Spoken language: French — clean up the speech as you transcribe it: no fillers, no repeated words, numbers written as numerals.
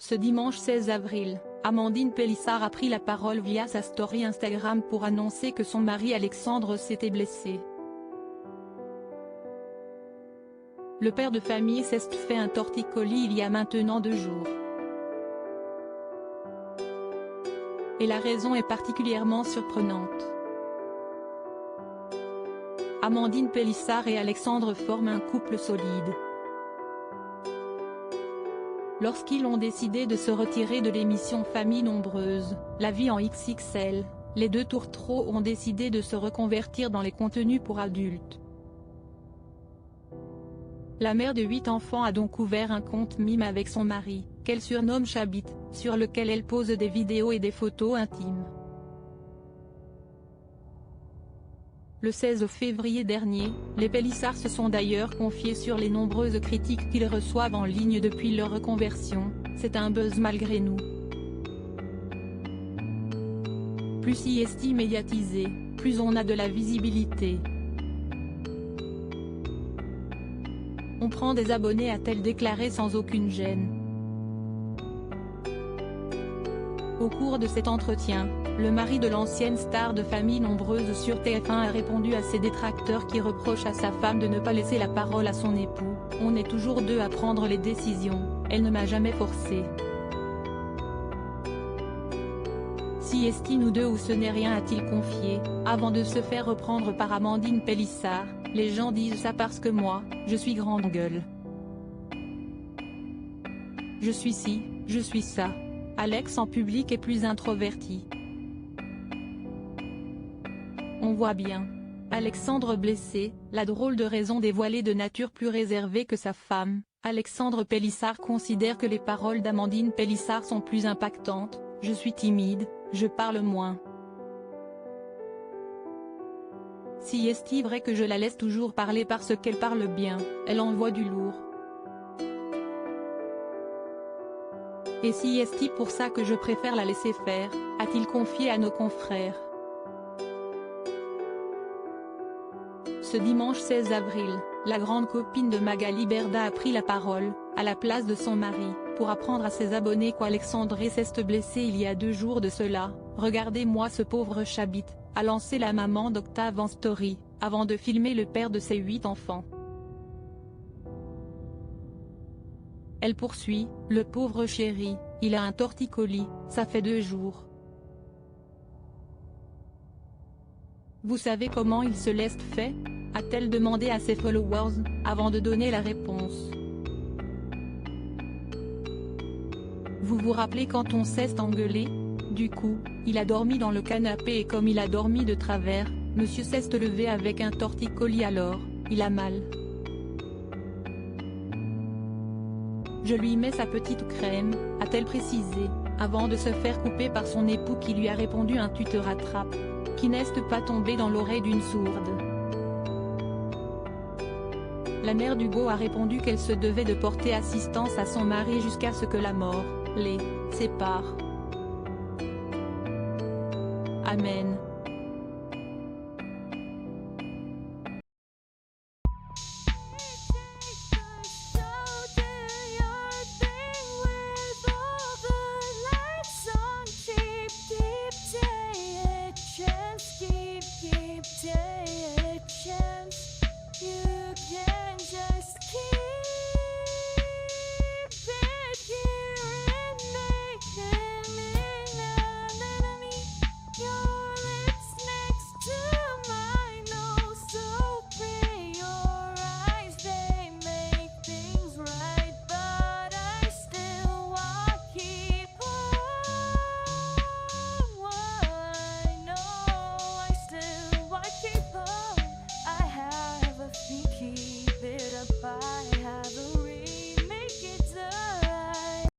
Ce dimanche 16 avril, Amandine Pélissard a pris la parole via sa story Instagram pour annoncer que son mari Alexandre s'était blessé. Le père de famille s'est fait un torticolis il y a maintenant 2 jours. Et la raison est particulièrement surprenante. Amandine Pélissard et Alexandre forment un couple solide. Lorsqu'ils ont décidé de se retirer de l'émission Famille nombreuse, La vie en XXL, les deux tourtereaux ont décidé de se reconvertir dans les contenus pour adultes. La mère de 8 enfants a donc ouvert un compte mime avec son mari, qu'elle surnomme Chabit, sur lequel elle pose des vidéos et des photos intimes. Le 16 février dernier, les Pélissard se sont d'ailleurs confiés sur les nombreuses critiques qu'ils reçoivent en ligne depuis leur reconversion. C'est un buzz malgré nous. Plus IST médiatisé, plus on a de la visibilité. On prend des abonnés, a-t-elle déclaré sans aucune gêne. Au cours de cet entretien, le mari de l'ancienne star de Famille nombreuse sur TF1 a répondu à ses détracteurs qui reprochent à sa femme de ne pas laisser la parole à son époux. « On est toujours deux à prendre les décisions, elle ne m'a jamais forcé. Si est-il nous deux ou ce n'est rien » a-t-il confié, avant de se faire reprendre par Amandine Pélissard. « Les gens disent ça parce que moi, je suis grande gueule. Je suis ci, je suis ça. Alex en public est plus introverti. On voit bien. Alexandre blessé, la drôle de raison dévoilée de nature plus réservée que sa femme. Alexandre Pélissard considère que les paroles d'Amandine Pélissard sont plus impactantes. « Je suis timide, je parle moins. Si est-il vrai que je la laisse toujours parler parce qu'elle parle bien, elle envoie du lourd. Et si est-il pour ça que je préfère la laisser faire » a-t-il confié à nos confrères. Ce dimanche 16 avril, la grande copine de Magali Berda a pris la parole, à la place de son mari, pour apprendre à ses abonnés qu'Alexandre s'est blessé il y a 2 jours de cela. « Regardez-moi ce pauvre Chabit », a lancé la maman d'Octave en story, avant de filmer le père de ses 8 enfants. Elle poursuit, « Le pauvre chéri, il a un torticolis, ça fait 2 jours. Vous savez comment il se laisse fait ?» a-t-elle demandé à ses followers, avant de donner la réponse. Vous vous rappelez quand on s'est engueulé? Du coup, il a dormi dans le canapé et comme il a dormi de travers, monsieur s'est levé avec un torticolis alors, il a mal. Je lui mets sa petite crème, a-t-elle précisé, avant de se faire couper par son époux qui lui a répondu « Un tu te rattrapes », qui n'est pas tombé dans l'oreille d'une sourde. La mère d'Hugo a répondu qu'elle se devait de porter assistance à son mari jusqu'à ce que la mort les sépare. Amen. Keep taking a chance.